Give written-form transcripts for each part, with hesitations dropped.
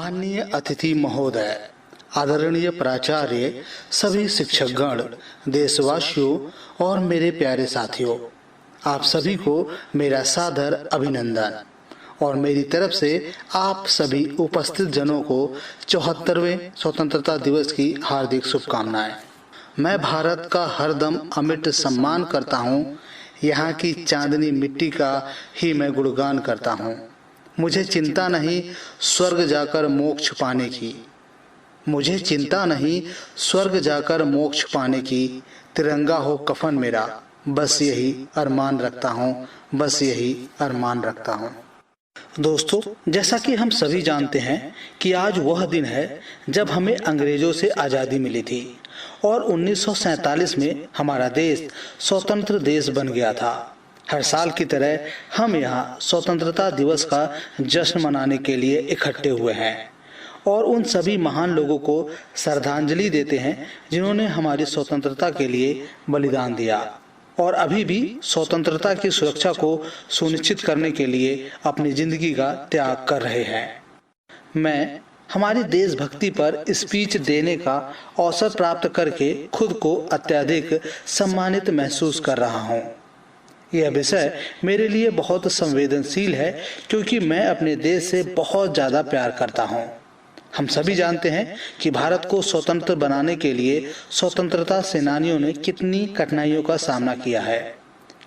माननीय अतिथि महोदय, आदरणीय प्राचार्य, सभी शिक्षकगण, देशवासियों और मेरे प्यारे साथियों, आप सभी को मेरा सादर अभिनंदन और मेरी तरफ से आप सभी उपस्थित जनों को 74वें स्वतंत्रता दिवस की हार्दिक शुभकामनाएं। मैं भारत का हरदम अमिट सम्मान करता हूँ। यहाँ की चांदनी मिट्टी का ही मैं गुणगान करता हूँ। मुझे चिंता नहीं स्वर्ग जाकर मोक्ष पाने की, मुझे चिंता नहीं स्वर्ग जाकर मोक्ष पाने की। तिरंगा हो कफन मेरा, बस यही अरमान रखता हूँ, बस यही अरमान रखता हूँ। दोस्तों, जैसा कि हम सभी जानते हैं कि आज वह दिन है जब हमें अंग्रेजों से आज़ादी मिली थी और 1947 में हमारा देश स्वतंत्र देश बन गया था। हर साल की तरह हम यहाँ स्वतंत्रता दिवस का जश्न मनाने के लिए इकट्ठे हुए हैं और उन सभी महान लोगों को श्रद्धांजलि देते हैं जिन्होंने हमारी स्वतंत्रता के लिए बलिदान दिया और अभी भी स्वतंत्रता की सुरक्षा को सुनिश्चित करने के लिए अपनी जिंदगी का त्याग कर रहे हैं। मैं हमारी देशभक्ति पर स्पीच देने का अवसर प्राप्त करके खुद को अत्यधिक सम्मानित महसूस कर रहा हूँ। यह विषय मेरे लिए बहुत संवेदनशील है क्योंकि मैं अपने देश से बहुत ज़्यादा प्यार करता हूँ। हम सभी जानते हैं कि भारत को स्वतंत्र बनाने के लिए स्वतंत्रता सेनानियों ने कितनी कठिनाइयों का सामना किया है।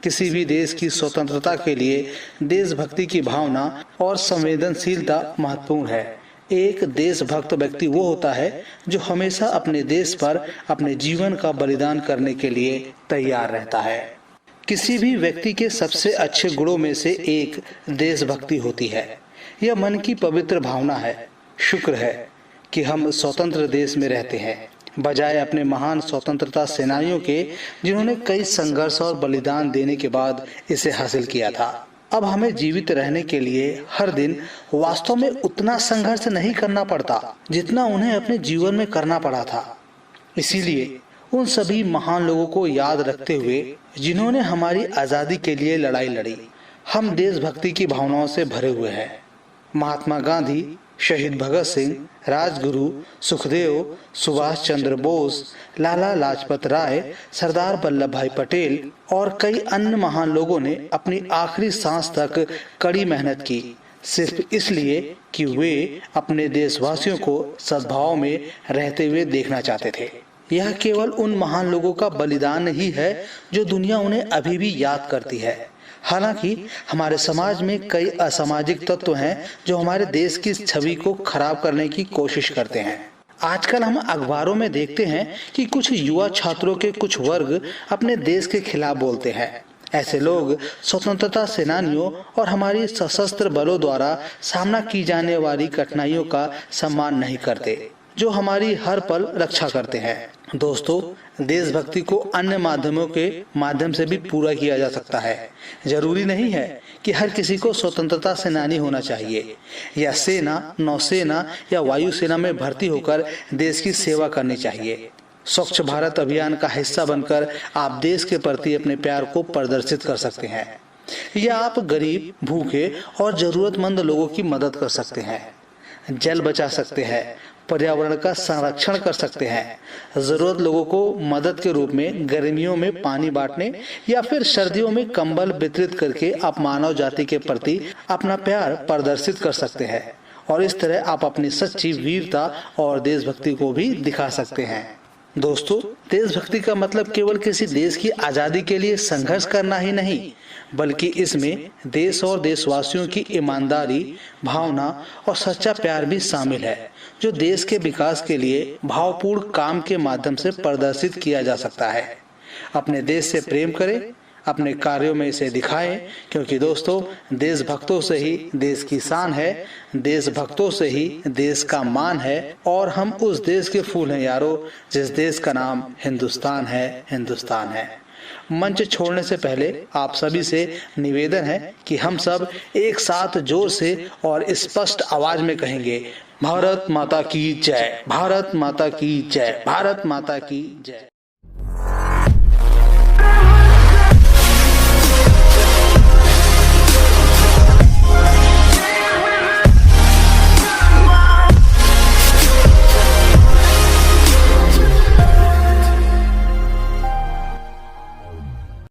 किसी भी देश की स्वतंत्रता के लिए देशभक्ति की भावना और संवेदनशीलता महत्वपूर्ण है। एक देशभक्त व्यक्ति वो होता है जो हमेशा अपने देश पर अपने जीवन का बलिदान करने के लिए तैयार रहता है। किसी भी व्यक्ति के सबसे अच्छे गुणों में से एक देशभक्ति होती है। यह मन की पवित्र भावना है। शुक्र है कि हम स्वतंत्र देश में रहते हैं, बजाय अपने महान स्वतंत्रता सेनानियों के जिन्होंने कई संघर्ष और बलिदान देने के बाद इसे हासिल किया था। अब हमें जीवित रहने के लिए हर दिन वास्तव में उतना संघर्ष नहीं करना पड़ता जितना उन्हें अपने जीवन में करना पड़ा था। इसीलिए उन सभी महान लोगों को याद रखते हुए जिन्होंने हमारी आज़ादी के लिए लड़ाई लड़ी, हम देशभक्ति की भावनाओं से भरे हुए हैं। महात्मा गांधी, शहीद भगत सिंह, राजगुरु, सुखदेव, सुभाष चंद्र बोस, लाला लाजपत राय, सरदार वल्लभ भाई पटेल और कई अन्य महान लोगों ने अपनी आखिरी सांस तक कड़ी मेहनत की, सिर्फ इसलिए कि वे अपने देशवासियों को सद्भाव में रहते हुए देखना चाहते थे। यह केवल उन महान लोगों का बलिदान ही है जो दुनिया उन्हें अभी भी याद करती है। हालांकि हमारे समाज में कई असामाजिक तत्व हैं जो हमारे देश की छवि को खराब करने की कोशिश करते हैं। आजकल हम अखबारों में देखते हैं कि कुछ युवा छात्रों के कुछ वर्ग अपने देश के खिलाफ बोलते हैं। ऐसे लोग स्वतंत्रता सेनानियों और हमारी सशस्त्र बलों द्वारा सामना की जाने वाली कठिनाइयों का सम्मान नहीं करते, जो हमारी हर पल रक्षा करते हैं। दोस्तों, देशभक्ति को अन्य माध्यमों के माध्यम से भी पूरा किया जा सकता है। जरूरी नहीं है कि हर किसी को स्वतंत्रता सेनानी होना चाहिए या सेना, नौसेना या वायुसेना में भर्ती होकर देश की सेवा करनी चाहिए। स्वच्छ भारत अभियान का हिस्सा बनकर आप देश के प्रति अपने प्यार को प्रदर्शित कर सकते हैं या आप गरीब, भूखे और जरूरतमंद लोगों की मदद कर सकते हैं, जल बचा सकते हैं, पर्यावरण का संरक्षण कर सकते हैं, जरूरत लोगों को मदद के रूप में गर्मियों में पानी बांटने या फिर सर्दियों में कंबल वितरित करके आप मानव जाति के प्रति अपना प्यार प्रदर्शित कर सकते हैं और इस तरह आप अपनी सच्ची वीरता और देशभक्ति को भी दिखा सकते हैं। दोस्तों, देशभक्ति का मतलब केवल किसी देश की आज़ादी के लिए संघर्ष करना ही नहीं, बल्कि इसमें देश और देशवासियों की ईमानदारी, भावना और सच्चा प्यार भी शामिल है, जो देश के विकास के लिए भावपूर्ण काम के माध्यम से प्रदर्शित किया जा सकता है। अपने देश से प्रेम करें, अपने कार्यों में इसे दिखाएं, क्योंकि दोस्तों, देशभक्तों से ही देश की शान है, देशभक्तों से ही देश का मान है और हम उस देश के फूल हैं यारो, जिस देश का नाम हिंदुस्तान है, हिंदुस्तान है। मंच छोड़ने से पहले आप सभी से निवेदन है कि हम सब एक साथ जोर से और स्पष्ट आवाज में कहेंगे, भारत माता की जय, भारत माता की जय, भारत माता की जय।